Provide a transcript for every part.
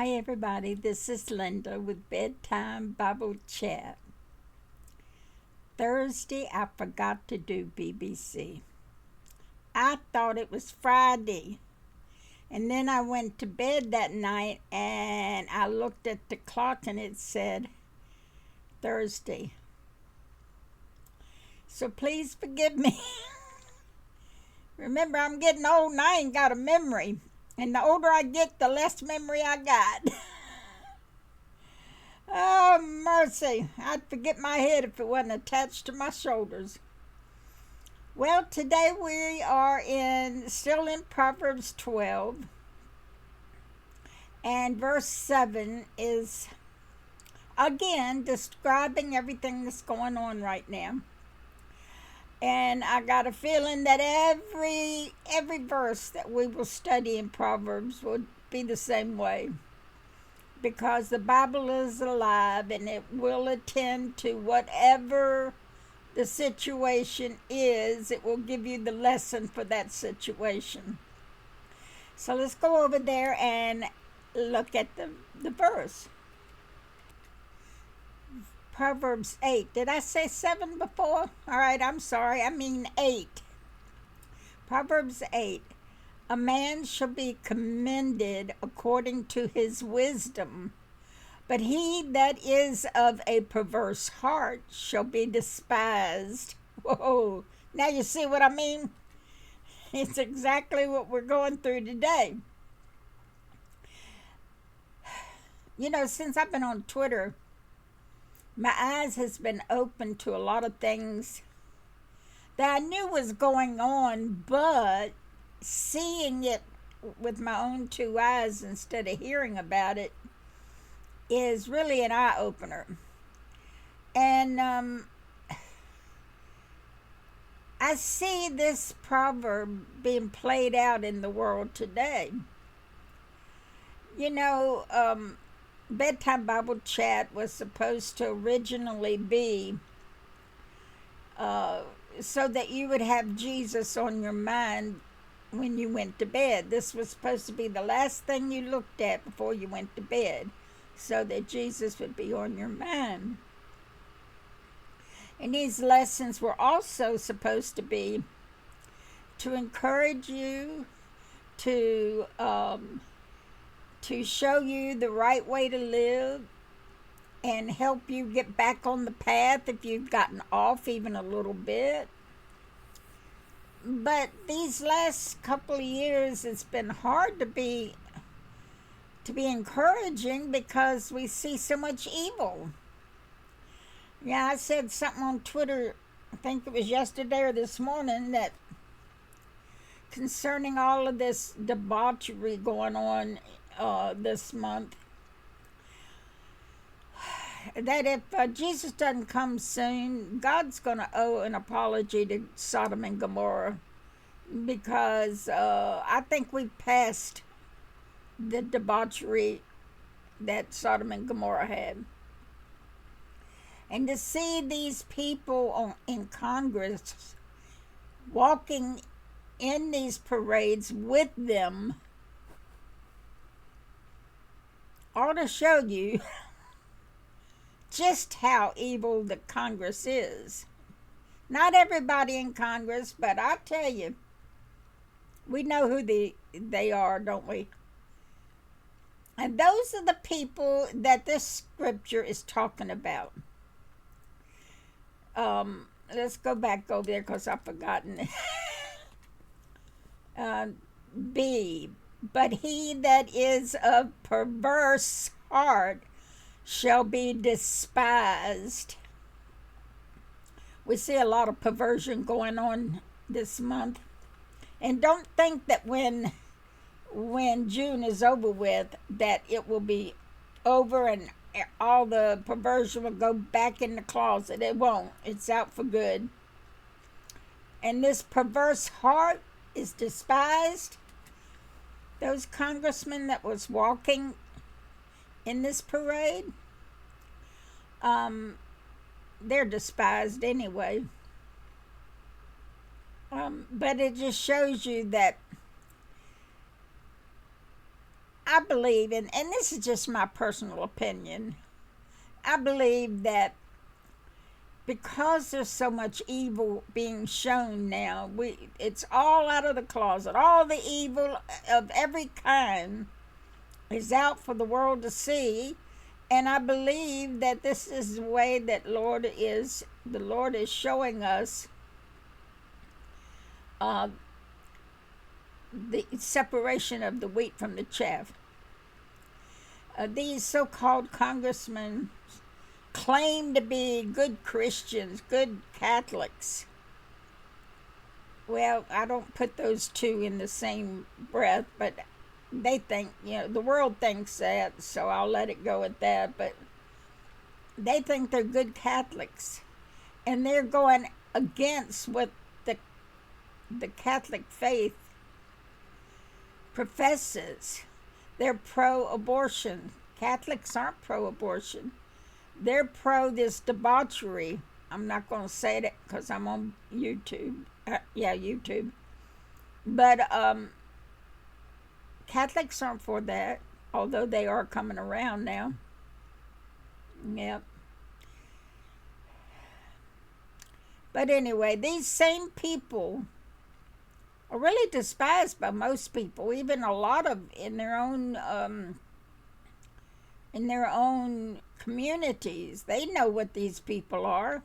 Hi, everybody. This is Linda with Bedtime Bible Chat. Thursday, I forgot to do BBC. I thought it was Friday. And then I went to bed that night and I looked at the clock and it said Thursday. So please forgive me. Remember, I'm getting old and I ain't got a memory. And the older I get, the less memory I got. Oh, mercy. I'd forget my head if it wasn't attached to my shoulders. Well, today we are still in Proverbs 12. And verse 7 is, again, describing everything that's going on right now. And I got a feeling that every verse that we will study in Proverbs will be the same way. Because the Bible is alive and it will attend to whatever the situation is. It will give you the lesson for that situation. So let's go over there and look at the verse. Proverbs 8. Did I say 7 before? All right, I'm sorry. I mean 8. Proverbs 8. A man shall be commended according to his wisdom, but he that is of a perverse heart shall be despised. Whoa. Now you see what I mean? It's exactly what we're going through today. You know, since I've been on Twitter, my eyes has been open to a lot of things that I knew was going on, but seeing it with my own two eyes instead of hearing about it is really an eye-opener. And I see this proverb being played out in the world today. You know, Bedtime Bible Chat was supposed to originally be so that you would have Jesus on your mind when you went to bed. This was supposed to be the last thing you looked at before you went to bed, so that Jesus would be on your mind. And these lessons were also supposed to be to encourage you, to show you the right way to live and help you get back on the path if you've gotten off even a little bit. But these last couple of years, it's been hard to be encouraging because we see so much evil. Yeah, I said something on Twitter, I think it was yesterday or this morning, that concerning all of this debauchery going on this month, that if Jesus doesn't come soon, God's going to owe an apology to Sodom and Gomorrah, because I think we've passed the debauchery that Sodom and Gomorrah had. And to see these people in Congress walking in these parades with them ought to show you just how evil the Congress is. Not everybody in Congress, but I tell you, we know who they are, don't we? And those are the people that this scripture is talking about. Let's go back over there because I've forgotten. B. But he that is of perverse heart shall be despised. We see a lot of perversion going on this month. And don't think that when June is over with, that it will be over and all the perversion will go back in the closet. It won't. It's out for good. And this perverse heart is despised. Those congressmen that was walking in this parade, they're despised anyway. But it just shows you that I believe, and this is just my personal opinion, I believe that because there's so much evil being shown now, it's all out of the closet. All the evil of every kind is out for the world to see. And I believe that this is the way that the Lord is showing us the separation of the wheat from the chaff. These so-called congressmen claim to be good Christians, good Catholics. Well, I don't put those two in the same breath, but they think, the world thinks that, so I'll let it go at that. But they think they're good Catholics, and they're going against what the Catholic faith professes. They're pro-abortion. Catholics aren't pro-abortion. They're pro this debauchery. I'm not going to say it because I'm on YouTube. YouTube. But Catholics aren't for that, although they are coming around now. Yep. But anyway, these same people are really despised by most people, even a lot of in their own communities. They know what these people are.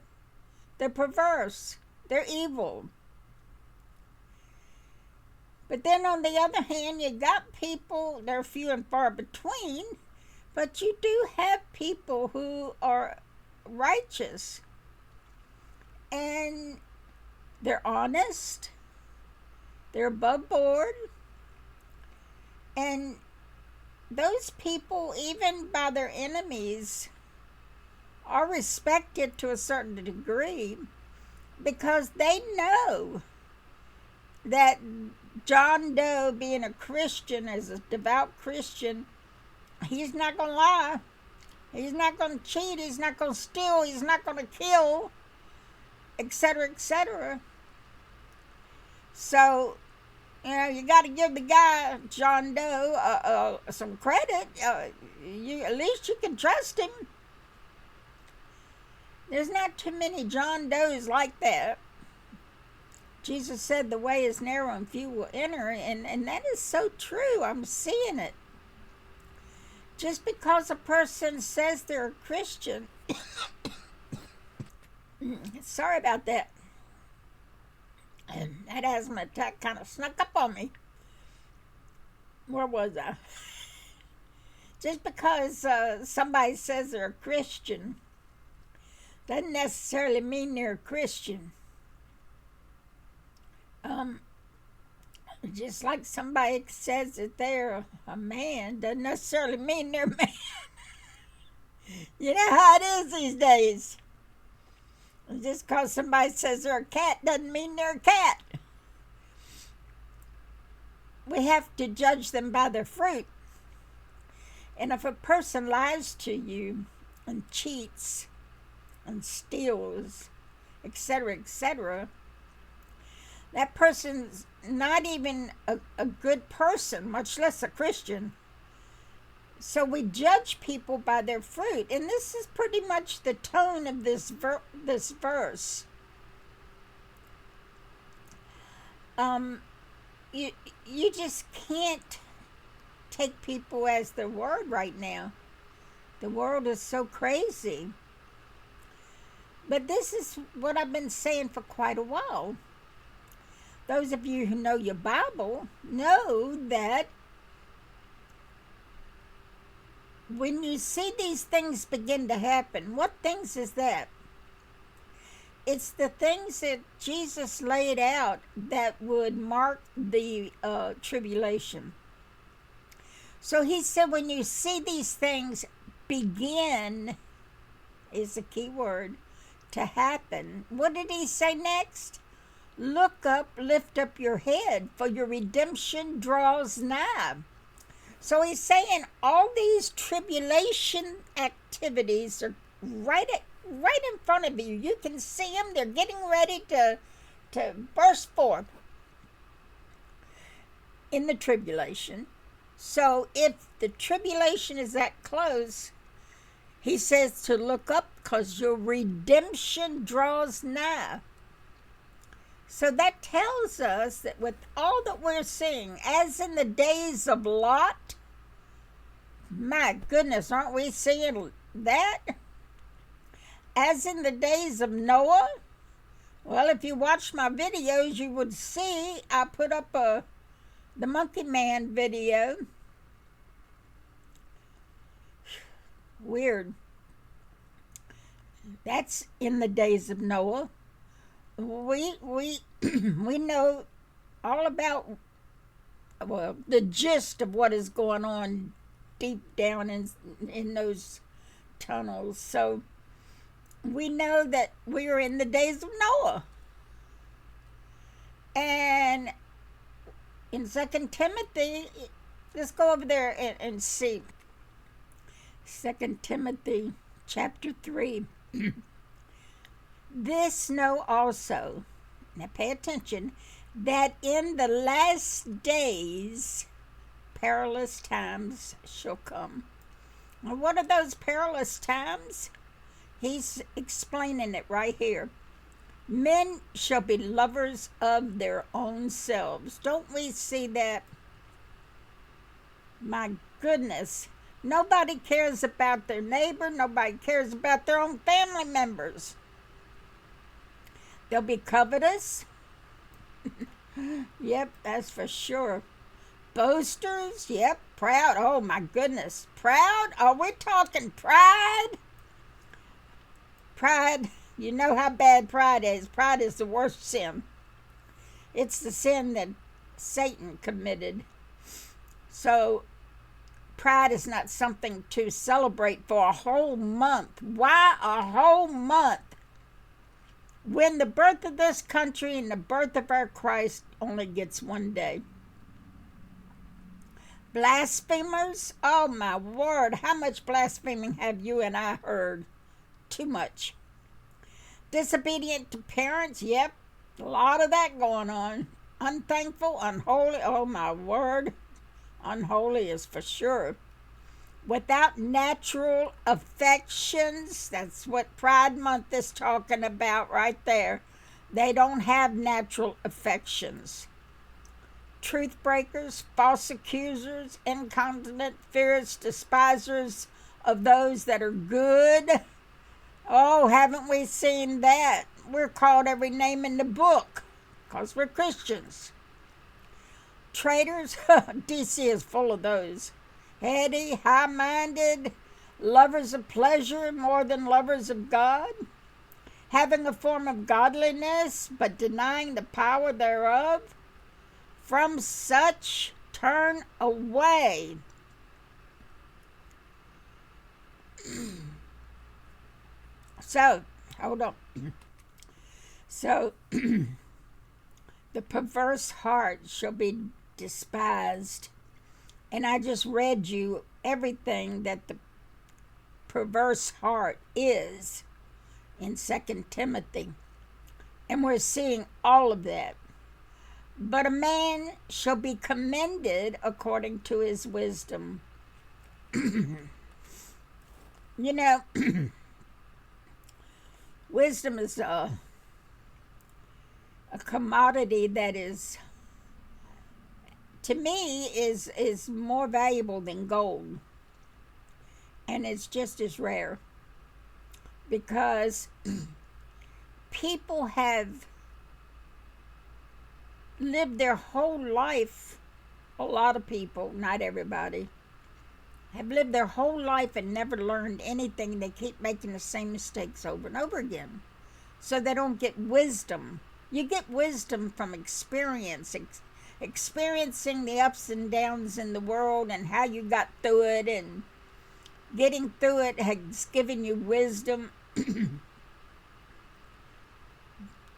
They're perverse. They're evil. But then on the other hand, you got people, they're few and far between, but you do have people who are righteous. And they're honest. They're above board. And those people, even by their enemies, are respected to a certain degree because they know that John Doe, being a Christian, as a devout Christian, he's not going to lie. He's not going to cheat. He's not going to steal. He's not going to kill, etc., etc. So, you got to give the guy, John Doe, some credit. At least you can trust him. There's not too many John Does like that. Jesus said the way is narrow and few will enter, and that is so true. I'm seeing it. Just because a person says they're a Christian, sorry about that. That asthma attack kind of snuck up on me. Where was I? Just because somebody says they're a Christian doesn't necessarily mean they're a Christian. Just like somebody says that they're a man doesn't necessarily mean they're a man. You know how it is these days. Just because somebody says they're a cat doesn't mean they're a cat. We have to judge them by their fruit. And if a person lies to you and cheats and steals, etc., etc., that person's not even a good person, much less a Christian. So we judge people by their fruit. And this is pretty much the tone of this verse. You just can't take people as their word right now. The world is so crazy. But this is what I've been saying for quite a while. Those of you who know your Bible know that when you see these things begin to happen, what things is that? It's the things that Jesus laid out that would mark the tribulation. So he said when you see these things begin, is the key word, to happen. What did he say next? Look up, lift up your head, for your redemption draws nigh. So he's saying all these tribulation activities are right in front of you. You can see them. They're getting ready to burst forth in the tribulation. So if the tribulation is that close, he says to look up because your redemption draws nigh. So that tells us that with all that we're seeing, as in the days of Lot, my goodness, aren't we seeing that? As in the days of Noah, well, if you watch my videos, you would see I put up the Monkey Man video. Weird. That's in the days of Noah. We we know all about, well, the gist of what is going on deep down in those tunnels. So we know that we are in the days of Noah. And in 2 Timothy, let's go over there and see. 2 Timothy chapter 3. This know also, now pay attention, that in the last days perilous times shall come. Now, what are those perilous times? He's explaining it right here. Men shall be lovers of their own selves. Don't we see that? My goodness. Nobody cares about their neighbor. Nobody cares about their own family members. They'll be covetous. Yep, that's for sure. Boasters. Yep, proud. Oh, my goodness. Proud? Are we talking pride? Pride. You know how bad pride is. Pride is the worst sin. It's the sin that Satan committed. So pride is not something to celebrate for a whole month. Why a whole month? When the birth of this country and the birth of our Christ only gets one day. Blasphemers? Oh my word, how much blaspheming have you and I heard? Too much. Disobedient to parents? Yep, a lot of that going on. Unthankful, unholy, oh my word. Unholy is for sure. Without natural affections, that's what Pride Month is talking about right there. They don't have natural affections. Truth breakers, false accusers, incontinent, fierce, despisers of those that are good. Oh, haven't we seen that? We're called every name in the book because we're Christians. Traitors, DC is full of those. Heady, high-minded, lovers of pleasure more than lovers of God, having a form of godliness, but denying the power thereof. From such turn away. So, hold on. So, the perverse heart shall be despised. And I just read you everything that the perverse heart is in 2 Timothy. And we're seeing all of that. But a man shall be commended according to his wisdom. You know, wisdom is a commodity that is, to me, is more valuable than gold. And it's just as rare. Because people have lived their whole life, a lot of people, not everybody, have lived their whole life and never learned anything. They keep making the same mistakes over and over again. So they don't get wisdom. You get wisdom from experience, experiencing the ups and downs in the world and how you got through it, and getting through it has given you wisdom.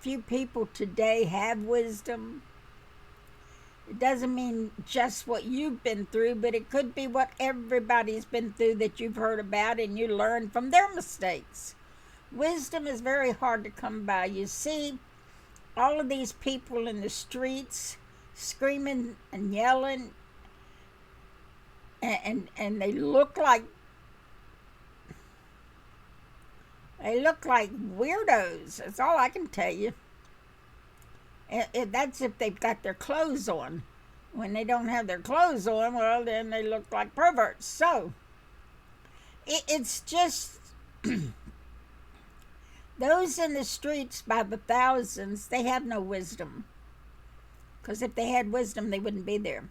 Few people today have wisdom. It doesn't mean just what you've been through, but it could be what everybody's been through that you've heard about and you learn from their mistakes. Wisdom is very hard to come by. You see all of these people in the streets screaming and yelling and they look like weirdos. That's all I can tell you. That's if they've got their clothes on. When they don't have their clothes on, well, then they look like perverts. So it's just those in the streets by the thousands, they have no wisdom. Because if they had wisdom, they wouldn't be there.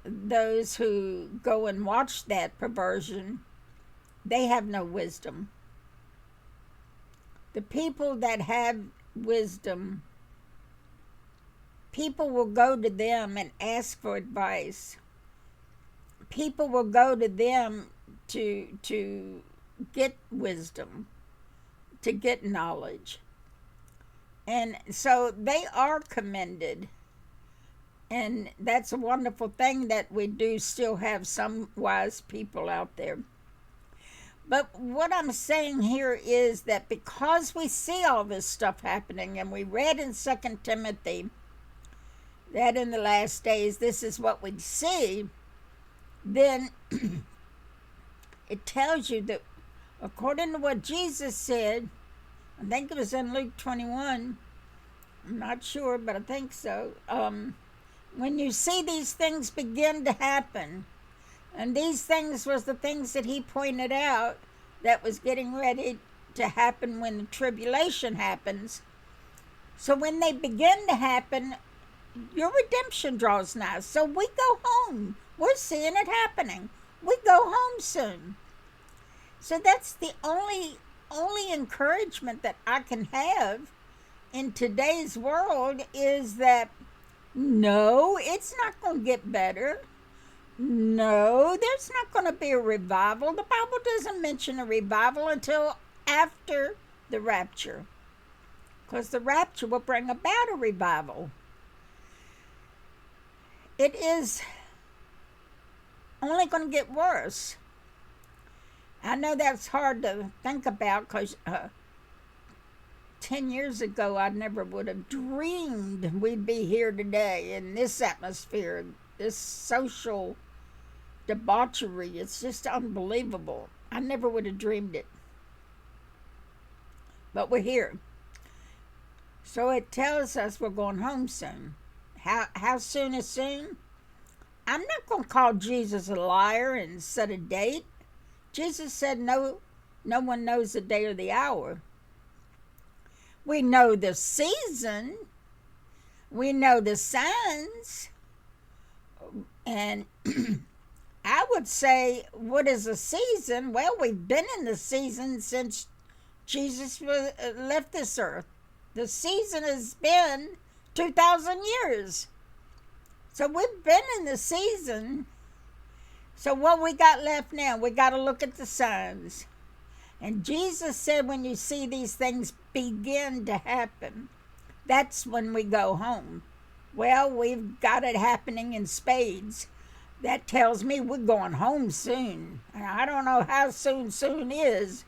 Those who go and watch that perversion, they have no wisdom. The people that have wisdom, people will go to them and ask for advice. People will go to them to get wisdom, to get knowledge. And so they are commended. And that's a wonderful thing that we do still have some wise people out there. But what I'm saying here is that because we see all this stuff happening, and we read in 2 Timothy that in the last days this is what we'd see, then it tells you that according to what Jesus said, I think it was in Luke 21, I'm not sure, but I think so, when you see these things begin to happen, and these things was the things that he pointed out that was getting ready to happen when the tribulation happens. So when they begin to happen, your redemption draws nigh. So we go home. We're seeing it happening. We go home soon. So that's the only encouragement that I can have in today's world is that no, it's not going to get better. No, there's not going to be a revival. The Bible doesn't mention a revival until after the rapture, because the rapture will bring about a revival. It is only going to get worse. I know that's hard to think about because 10 years ago I never would have dreamed we'd be here today in this atmosphere, this social debauchery. It's just unbelievable. I never would have dreamed it. But we're here. So it tells us we're going home soon. How soon is soon? I'm not going to call Jesus a liar and set a date. Jesus said no one knows the day or the hour. We know the season. We know the signs. And I would say, what is a season? Well, we've been in the season since Jesus left this earth. The season has been 2,000 years. So we've been in the season. So what we got left now? We got to look at the signs. And Jesus said when you see these things begin to happen, that's when we go home. Well, we've got it happening in spades. That tells me we're going home soon. And I don't know how soon is,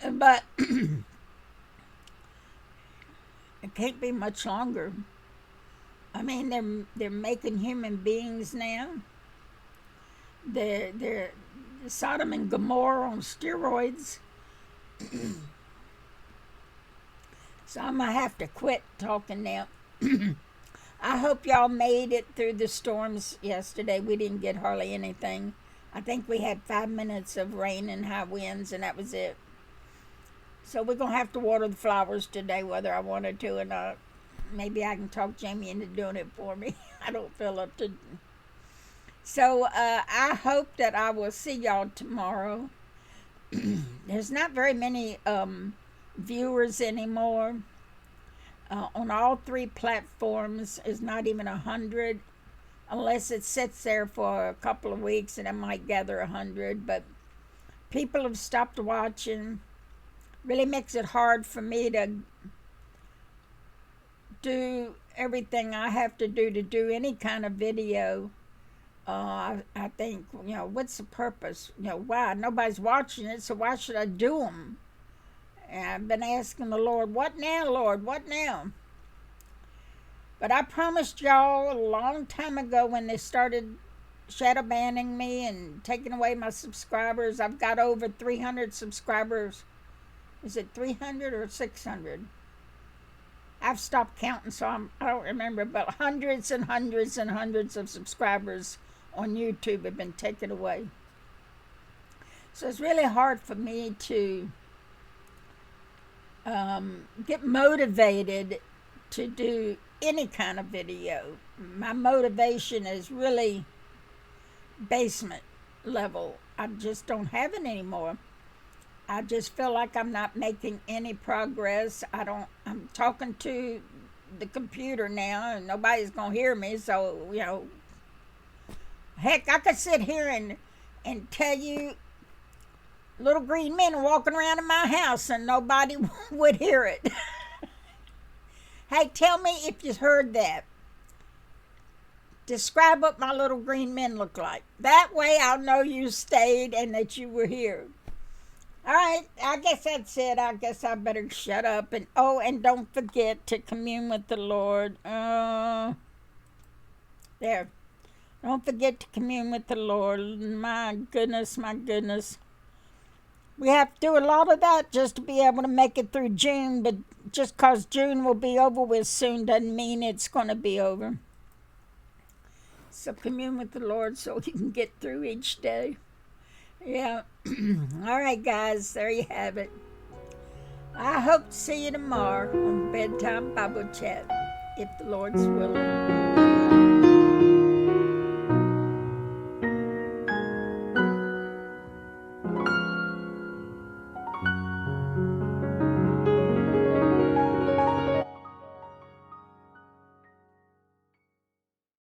but it can't be much longer. I mean, they're making human beings now. They're Sodom and Gomorrah on steroids. So I'm going to have to quit talking now. I hope y'all made it through the storms yesterday. We didn't get hardly anything. I think we had 5 minutes of rain and high winds, and that was it. So we're going to have to water the flowers today, whether I wanted to or not. Maybe I can talk Jamie into doing it for me. I don't feel up to. So I hope that I will see y'all tomorrow. There's not very many viewers anymore. On all 3 platforms is not even 100, unless it sits there for a couple of weeks and it might gather 100. But people have stopped watching. Really makes it hard for me to do everything I have to do any kind of video. I think, what's the purpose? Why? Nobody's watching it, so why should I do them? And I've been asking the Lord, what now, Lord? What now? But I promised y'all a long time ago when they started shadow banning me and taking away my subscribers. I've got over 300 subscribers. Is it 300 or 600? I've stopped counting, so I don't remember, but hundreds and hundreds and hundreds of subscribers on YouTube have been taken away. So it's really hard for me to get motivated to do any kind of video. My motivation is really basement level. I just don't have it anymore. I just feel like I'm not making any progress. I'm talking to the computer now and nobody's going to hear me. So, heck, I could sit here and tell you little green men are walking around in my house and nobody would hear it. Hey, tell me if you heard that. Describe what my little green men look like. That way I'll know you stayed and that you were here. All right, I guess that's it. I guess I better shut up. And don't forget to commune with the Lord. There. Don't forget to commune with the Lord. My goodness, my goodness. We have to do a lot of that just to be able to make it through June. But just because June will be over with soon doesn't mean it's going to be over. So commune with the Lord so you can get through each day. Yeah. All right, guys. There you have it. I hope to see you tomorrow on Bedtime Bible Chat, if the Lord's willing.